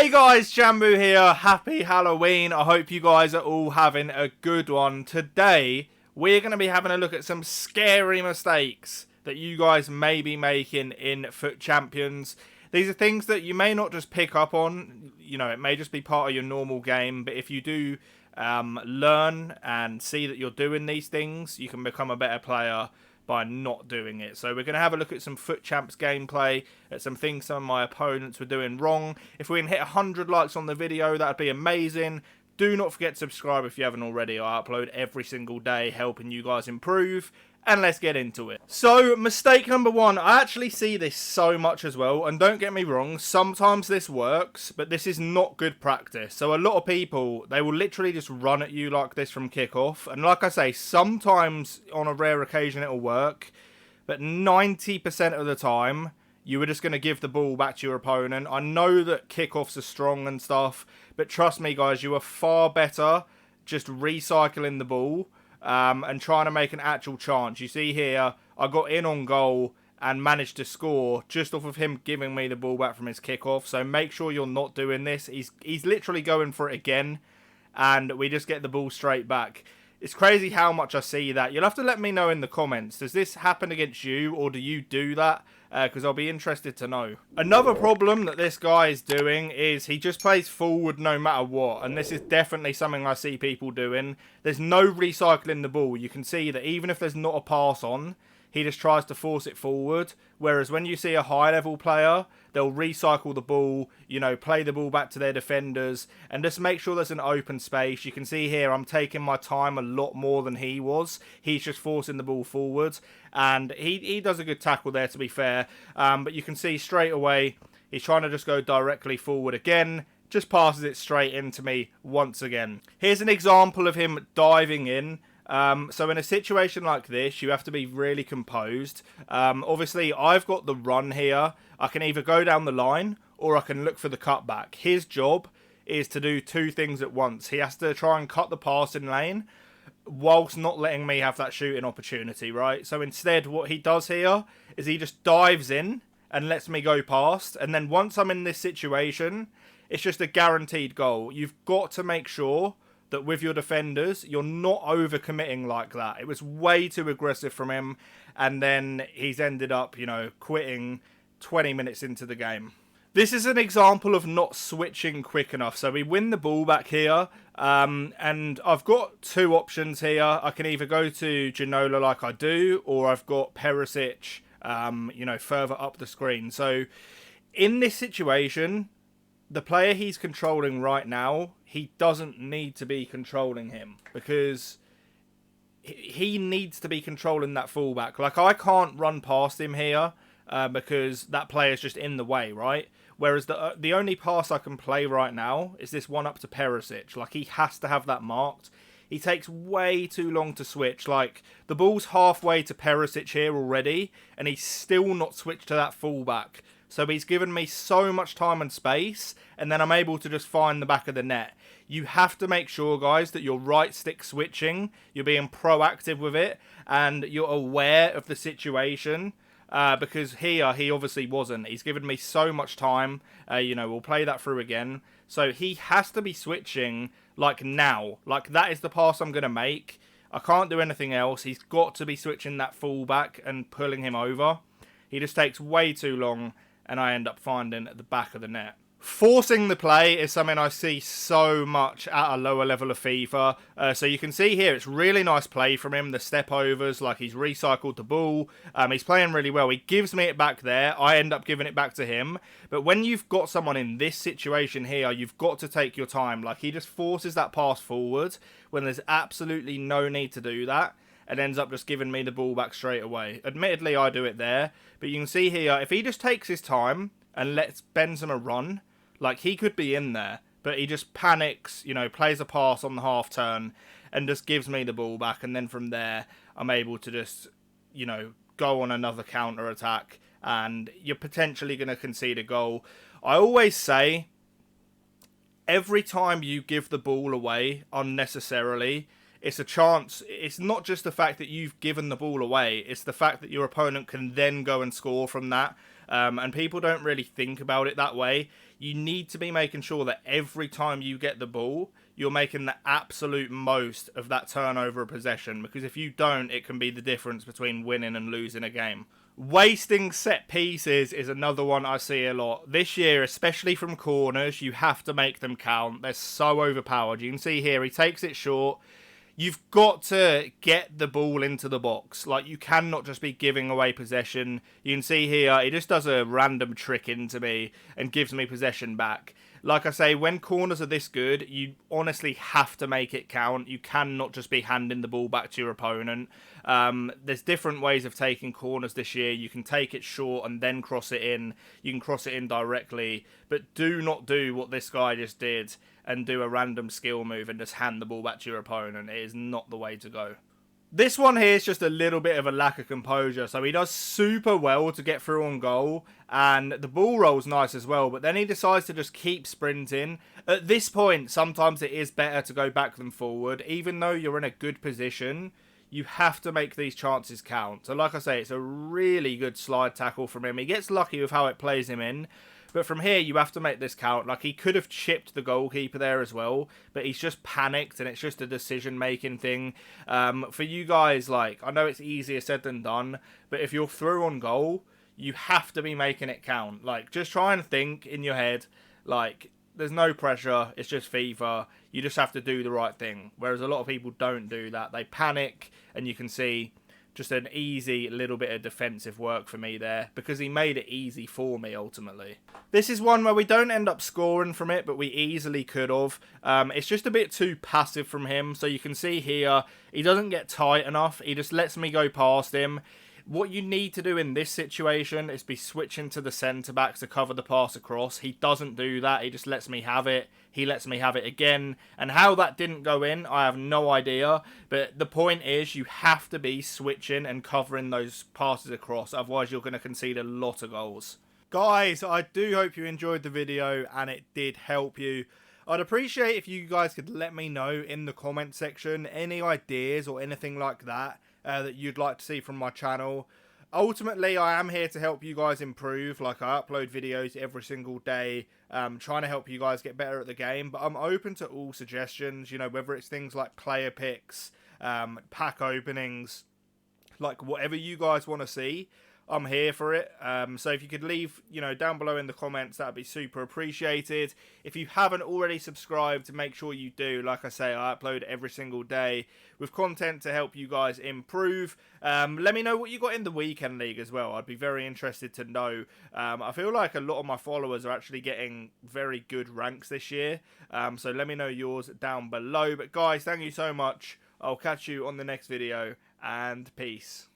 Hey guys, Jamboo here. Happy Halloween. I hope you guys are all having a good one. Today, we're going to be having a look at some scary mistakes that you guys may be making in Foot Champions. These are things that you may not just pick up on. You know, it may just be part of your normal game. But if you do learn and see that you're doing these things, you can become a better player by not doing it. So we're going to have a look at some Foot Champs gameplay, at some things some of my opponents were doing wrong. If we can hit 100 likes on the video, that'd be amazing. Do not forget to subscribe if you haven't already. I upload every single day helping you guys improve. And let's get into it. So, mistake number one. I actually see this so much as well. And don't get me wrong, sometimes this works, but this is not good practice. So a lot of people, they will literally just run at you like this from kickoff. And like I say, sometimes on a rare occasion it'll work. But 90% of the time, you are just going to give the ball back to your opponent. I know that kickoffs are strong and stuff. But trust me guys, you are far better just recycling the ball. And trying to make an actual chance. You see here, I got in on goal and managed to score just off of him giving me the ball back from his kickoff. So make sure you're not doing this. He's literally going for it again, and we just get the ball straight back. It's crazy how much I see that. You'll have to let me know in the comments. Does this happen against you, or do you do that? Because I'll be interested to know. Another problem that this guy is doing is he just plays forward no matter what. And this is definitely something I see people doing. There's no recycling the ball. You can see that even if there's not a pass on, he just tries to force it forward. Whereas when you see a high-level player, they'll recycle the ball, you know, play the ball back to their defenders, and just make sure there's an open space. You can see here I'm taking my time a lot more than he was. He's just forcing the ball forward, and he does a good tackle there, to be fair. But you can see straight away he's trying to just go directly forward again. Just passes it straight into me once again. Here's an example of him diving in. So in a situation like this, you have to be really composed. Obviously, I've got the run here. I can either go down the line or I can look for the cutback. His job is to do two things at once. He has to try and cut the passing lane whilst not letting me have that shooting opportunity, right? So instead, what he does here is he just dives in and lets me go past. And then once I'm in this situation, it's just a guaranteed goal. You've got to make sure that with your defenders, you're not overcommitting like that. It was way too aggressive from him, and then he's ended up, you know, quitting 20 minutes into the game. This is an example of not switching quick enough. So we win the ball back here, and I've got two options here. I can either go to Ginola like I do, or I've got Perisic, you know, further up the screen. So in this situation, the player he's controlling right now, he doesn't need to be controlling him, because he needs to be controlling that fullback. Like, I can't run past him here because that player's just in the way, right? Whereas the only pass I can play right now is this one up to Perisic. Like, he has to have that marked. He takes way too long to switch. Like, the ball's halfway to Perisic here already, and he's still not switched to that fullback. So he's given me so much time and space, and then I'm able to just find the back of the net. You have to make sure, guys, that you're right stick switching, you're being proactive with it, and you're aware of the situation, because here he obviously wasn't. He's given me so much time. You know, we'll play that through again. So he has to be switching, like, now. Like, that is the pass I'm going to make. I can't do anything else. He's got to be switching that fullback and pulling him over. He just takes way too long, and I end up finding at the back of the net. Forcing the play is something I see so much at a lower level of FIFA. So you can see here, it's really nice play from him. The step overs, like, he's recycled the ball. He's playing really well. He gives me it back there. I end up giving it back to him. But when you've got someone in this situation here, you've got to take your time. Like, he just forces that pass forward when there's absolutely no need to do that, and ends up just giving me the ball back straight away. Admittedly, I do it there. But you can see here, if he just takes his time and lets Benzema run, like, he could be in there, but he just panics, you know, plays a pass on the half turn and just gives me the ball back. And then from there, I'm able to just, you know, go on another counter attack, and you're potentially going to concede a goal. I always say, every time you give the ball away unnecessarily, it's a chance. It's not just the fact that you've given the ball away, it's the fact that your opponent can then go and score from that. And people don't really think about it that way. you need to be making sure that every time you get the ball, you're making the absolute most of that turnover of possession, because if you don't, it can be the difference between winning and losing a game. Wasting set pieces is another one I see a lot. This year, especially from corners, you have to make them count. They're so overpowered. You can see here, he takes it short. You've got to get the ball into the box. Like, you cannot just be giving away possession. You can see here, he just does a random trick into me and gives me possession back. Like I say, when corners are this good, you honestly have to make it count. You cannot just be handing the ball back to your opponent. There's different ways of taking corners this year. You can take it short and then cross it in. You can cross it in directly. But do not do what this guy just did and do a random skill move and just hand the ball back to your opponent. It is not the way to go. This one here is just a little bit of a lack of composure. So he does super well to get through on goal. And the ball roll's nice as well. But then he decides to just keep sprinting. At this point, sometimes it is better to go back than forward. Even though you're in a good position, you have to make these chances count. So like I say, it's a really good slide tackle from him. He gets lucky with how it plays him in. But from here, you have to make this count. Like, he could have chipped the goalkeeper there as well, but he's just panicked, and it's just a decision-making thing. For you guys, like, I know it's easier said than done, but if you're through on goal, you have to be making it count. Like, just try and think in your head, like, there's no pressure, it's just FIFA. You just have to do the right thing. Whereas a lot of people don't do that. They panic, and you can see just an easy little bit of defensive work for me there, because he made it easy for me ultimately. This is one where we don't end up scoring from it, but we easily could have. It's just a bit too passive from him. So you can see here, he doesn't get tight enough. He just lets me go past him. What you need to do in this situation is be switching to the centre-back to cover the pass across. He doesn't do that. He just lets me have it. He lets me have it again. And how that didn't go in, I have no idea. But the point is, you have to be switching and covering those passes across. Otherwise, you're going to concede a lot of goals. Guys, I do hope you enjoyed the video and it did help you. I'd appreciate if you guys could let me know in the comment section any ideas or anything like that that you'd like to see from my channel. Ultimately, I am here to help you guys improve. Like, I upload videos every single day, trying to help you guys get better at the game. But I'm open to all suggestions, you know, whether it's things like player picks, pack openings, like whatever you guys want to see. I'm here for it. So if you could leave, you know, down below in the comments, that'd be super appreciated. If you haven't already subscribed, make sure you do. Like I say, I upload every single day with content to help you guys improve. Let me know what you got in the weekend league as well. I'd be very interested to know. I feel like a lot of my followers are actually getting very good ranks this year. So let me know yours down below. But guys, thank you so much. I'll catch you on the next video, and peace.